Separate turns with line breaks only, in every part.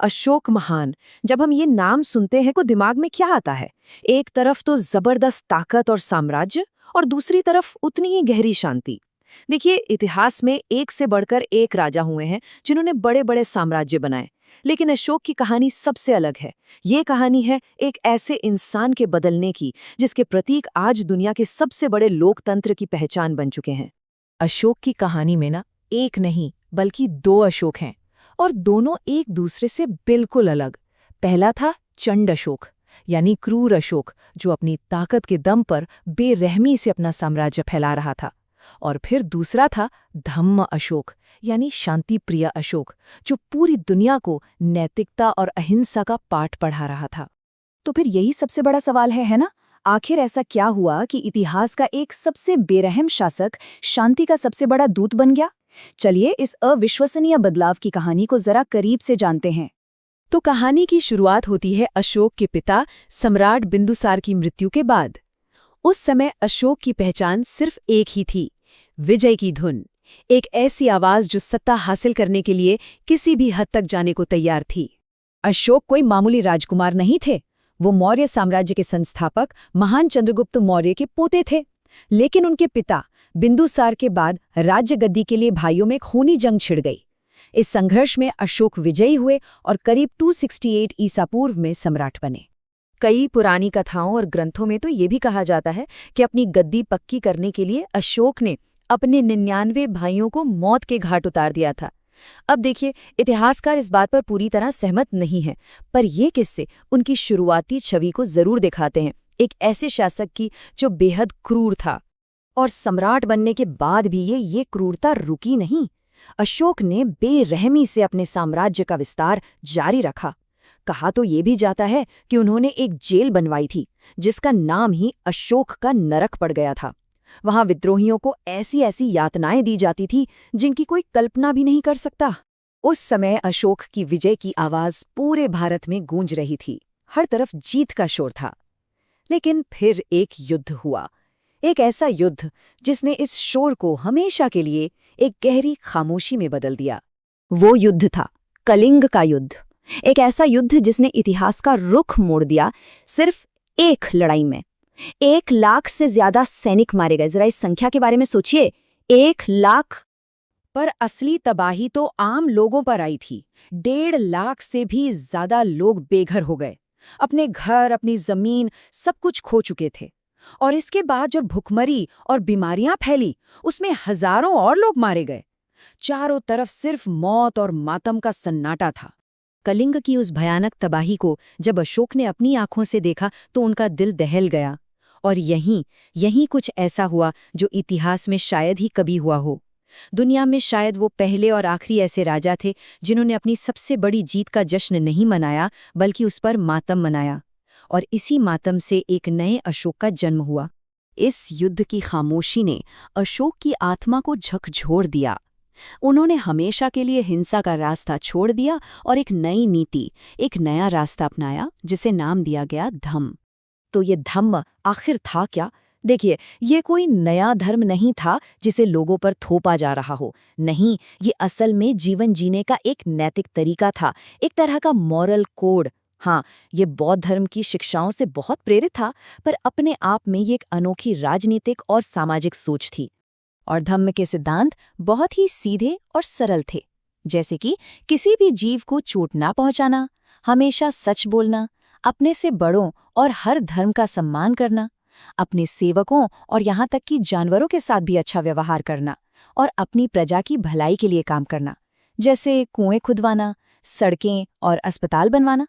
अशोक महान, जब हम ये नाम सुनते हैं तो दिमाग में क्या आता है? एक तरफ तो जबरदस्त ताकत और साम्राज्य और दूसरी तरफ उतनी ही गहरी शांति। देखिए, इतिहास में एक से बढ़कर एक राजा हुए हैं जिन्होंने बड़े बड़े साम्राज्य बनाए, लेकिन अशोक की कहानी सबसे अलग है। ये कहानी है एक ऐसे इंसान के बदलने की जिसके प्रतीक आज दुनिया के सबसे बड़े लोकतंत्र की पहचान बन चुके हैं।
अशोक की कहानी में ना एक नहीं बल्कि दो अशोक हैं और दोनों एक दूसरे से बिल्कुल अलग। पहला था चंड अशोक यानी क्रूर अशोक, जो अपनी ताकत के दम पर बेरहमी से अपना साम्राज्य फैला रहा था। और फिर दूसरा था धम्म अशोक यानी शांति प्रिय अशोक, जो पूरी दुनिया को नैतिकता और अहिंसा का पाठ पढ़ा रहा था।
तो फिर यही सबसे बड़ा सवाल है ना? आखिर ऐसा क्या हुआ कि इतिहास का एक सबसे बेरहम शासक शांति का सबसे बड़ा दूत बन गया? चलिए इस अविश्वसनीय बदलाव की कहानी को जरा करीब से जानते हैं।
तो कहानी की शुरुआत होती है अशोक के पिता सम्राट बिंदुसार की मृत्यु के बाद। उस समय अशोक की पहचान सिर्फ एक ही थी, विजय की धुन। एक ऐसी आवाज जो सत्ता हासिल करने के लिए किसी भी हद तक जाने को तैयार थी।
अशोक कोई मामूली राजकुमार नहीं थे। वो मौर्य साम्राज्य के संस्थापक महान चंद्रगुप्त मौर्य के पोते थे। लेकिन उनके पिता बिंदुसार के बाद राज्य गद्दी के लिए भाइयों में खूनी जंग छिड़ गई। इस संघर्ष में अशोक विजयी हुए और करीब 268 ईसा पूर्व में सम्राट बने।
कई पुरानी कथाओं और ग्रंथों में तो ये भी कहा जाता है कि अपनी गद्दी पक्की करने के लिए अशोक ने अपने 99 भाइयों को मौत के घाट उतार दिया था। अब देखिए, इतिहासकार इस बात पर पूरी तरह सहमत नहीं है, पर ये किस्से उनकी शुरुआती छवि को जरूर दिखाते हैं, एक ऐसे शासक की जो बेहद क्रूर था।
और सम्राट बनने के बाद भी ये क्रूरता रुकी नहीं। अशोक ने बेरहमी से अपने साम्राज्य का विस्तार जारी रखा। कहा तो ये भी जाता है कि उन्होंने एक जेल बनवाई थी जिसका नाम ही अशोक का नरक पड़ गया था। वहां विद्रोहियों को ऐसी ऐसी यातनाएं दी जाती थी जिनकी कोई कल्पना भी नहीं कर सकता। उस समय अशोक की विजय की आवाज पूरे भारत में गूंज रही थी। हर तरफ जीत का शोर था। लेकिन फिर एक युद्ध हुआ, एक ऐसा युद्ध जिसने इस शोर को हमेशा के लिए एक गहरी खामोशी में बदल दिया। वो युद्ध था कलिंग का युद्ध। एक ऐसा युद्ध जिसने इतिहास का रुख मोड़ दिया। सिर्फ एक लड़ाई में 1 लाख से ज्यादा सैनिक मारे गए। जरा इस संख्या के बारे में सोचिए, 1 लाख।
पर असली तबाही तो आम लोगों पर आई थी। 1.5 लाख से भी ज्यादा लोग बेघर हो गए, अपने घर, अपनी जमीन, सब कुछ खो चुके थे। और इसके बाद जो भुखमरी और बीमारियां फैली, उसमें हजारों और लोग मारे गए। चारों तरफ सिर्फ मौत और मातम का सन्नाटा था।
कलिंग की उस भयानक तबाही को जब अशोक ने अपनी आंखों से देखा तो उनका दिल दहल गया। और यहीं कुछ ऐसा हुआ जो इतिहास में शायद ही कभी हुआ हो। दुनिया में शायद वो पहले और आखिरी ऐसे राजा थे जिन्होंने अपनी सबसे बड़ी जीत का जश्न नहीं मनाया, बल्कि उस पर मातम मनाया। और इसी मातम से एक नए अशोक का जन्म हुआ।
इस युद्ध की खामोशी ने अशोक की आत्मा को झकझोर दिया। उन्होंने हमेशा के लिए हिंसा का रास्ता छोड़ दिया और एक नई नीति, एक नया रास्ता अपनाया जिसे नाम दिया गया धम्म।
तो ये धम्म आखिर था क्या? देखिए, ये कोई नया धर्म नहीं था जिसे लोगों पर थोपा जा रहा हो। नहीं, ये असल में जीवन जीने का एक नैतिक तरीका था, एक तरह का मॉरल कोड। हाँ, ये बौद्ध धर्म की शिक्षाओं से बहुत प्रेरित था, पर अपने आप में ये एक अनोखी राजनीतिक और सामाजिक सोच थी। और धम्म के सिद्धांत बहुत ही सीधे और सरल थे, जैसे कि किसी भी जीव को चोट ना पहुंचाना, हमेशा सच बोलना, अपने से बड़ों और हर धर्म का सम्मान करना, अपने सेवकों और यहाँ तक कि जानवरों के साथ भी अच्छा व्यवहार करना, और अपनी प्रजा की भलाई के लिए काम करना, जैसे कुएं खुदवाना, सड़कें और अस्पताल बनवाना।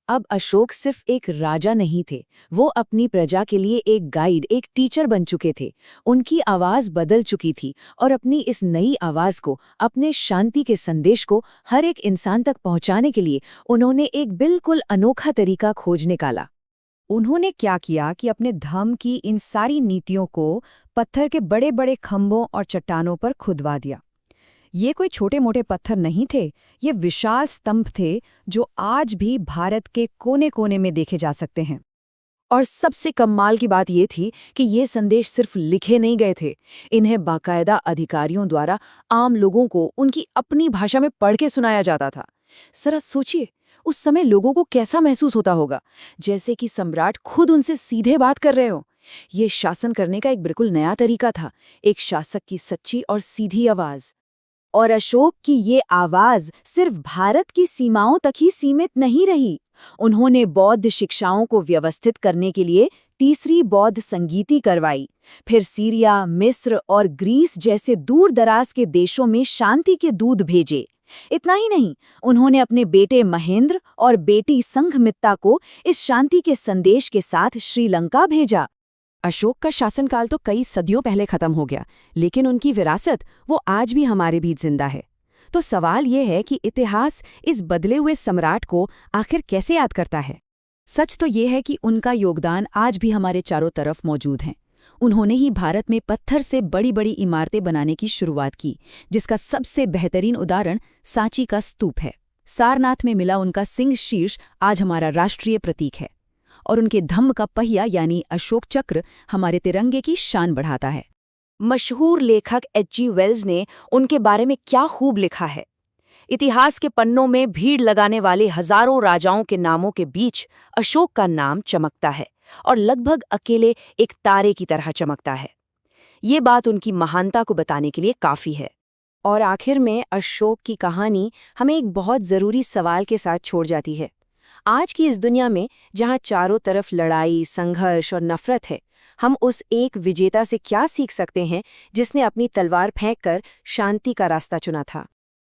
अब अशोक सिर्फ एक राजा नहीं थे, वो अपनी प्रजा के लिए एक गाइड, एक टीचर बन चुके थे। उनकी आवाज बदल चुकी थी और अपनी इस नई आवाज को, अपने शांति के संदेश को हर एक इंसान तक पहुंचाने के लिए उन्होंने एक बिल्कुल अनोखा तरीका खोज निकाला। उन्होंने क्या किया कि अपने धम्म की इन सारी नीतियों को पत्थर के बड़े बड़े खंभों और चट्टानों पर खुदवा दिया। ये कोई छोटे मोटे पत्थर नहीं थे, ये विशाल स्तंभ थे जो आज भी भारत के कोने कोने में देखे जा सकते हैं। और सबसे कमाल की बात ये थी कि ये संदेश सिर्फ लिखे नहीं गए थे, इन्हें बाकायदा अधिकारियों द्वारा आम लोगों को उनकी अपनी भाषा में पढ़ के सुनाया जाता था।
जरा सोचिए, उस समय लोगों को कैसा महसूस होता होगा, जैसे कि सम्राट खुद उनसे सीधे बात कर रहे हो। ये शासन करने का एक बिल्कुल नया तरीका था, एक शासक की सच्ची और सीधी आवाज।
और अशोक की ये आवाज सिर्फ भारत की सीमाओं तक ही सीमित नहीं रही। उन्होंने बौद्ध शिक्षाओं को व्यवस्थित करने के लिए तीसरी बौद्ध संगीति करवाई, फिर सीरिया, मिस्र और ग्रीस जैसे दूर दराज के देशों में शांति के दूत भेजे। इतना ही नहीं, उन्होंने अपने बेटे महेंद्र और बेटी संघमित्ता को इस शांति के संदेश के साथ श्रीलंका भेजा।
अशोक का शासनकाल तो कई सदियों पहले खत्म हो गया, लेकिन उनकी विरासत वो आज भी हमारे बीच जिंदा है। तो सवाल ये है कि इतिहास इस बदले हुए सम्राट को आखिर कैसे याद करता है? सच तो ये है कि उनका योगदान आज भी हमारे चारों तरफ मौजूद है। उन्होंने ही भारत में पत्थर से बड़ी बड़ी इमारतें बनाने की शुरुआत की, जिसका सबसे बेहतरीन उदाहरण सांची का स्तूप है। सारनाथ में मिला उनका सिंह शीर्ष आज हमारा राष्ट्रीय प्रतीक है, और उनके धम्म का पहिया यानी अशोक चक्र हमारे तिरंगे की शान बढ़ाता है।
मशहूर लेखक H.G. वेल्स ने उनके बारे में क्या खूब लिखा है। इतिहास के पन्नों में भीड़ लगाने वाले हजारों राजाओं के नामों के बीच अशोक का नाम चमकता है, और लगभग अकेले एक तारे की तरह चमकता है। ये बात उनकी महानता को बताने के लिए काफी है।
और आखिर में अशोक की कहानी हमें एक बहुत ज़रूरी सवाल के साथ छोड़ जाती है। आज की इस दुनिया में जहाँ चारों तरफ लड़ाई, संघर्ष और नफरत है, हम उस एक विजेता से क्या सीख सकते हैं जिसने अपनी तलवार फेंककर शांति का रास्ता चुना था?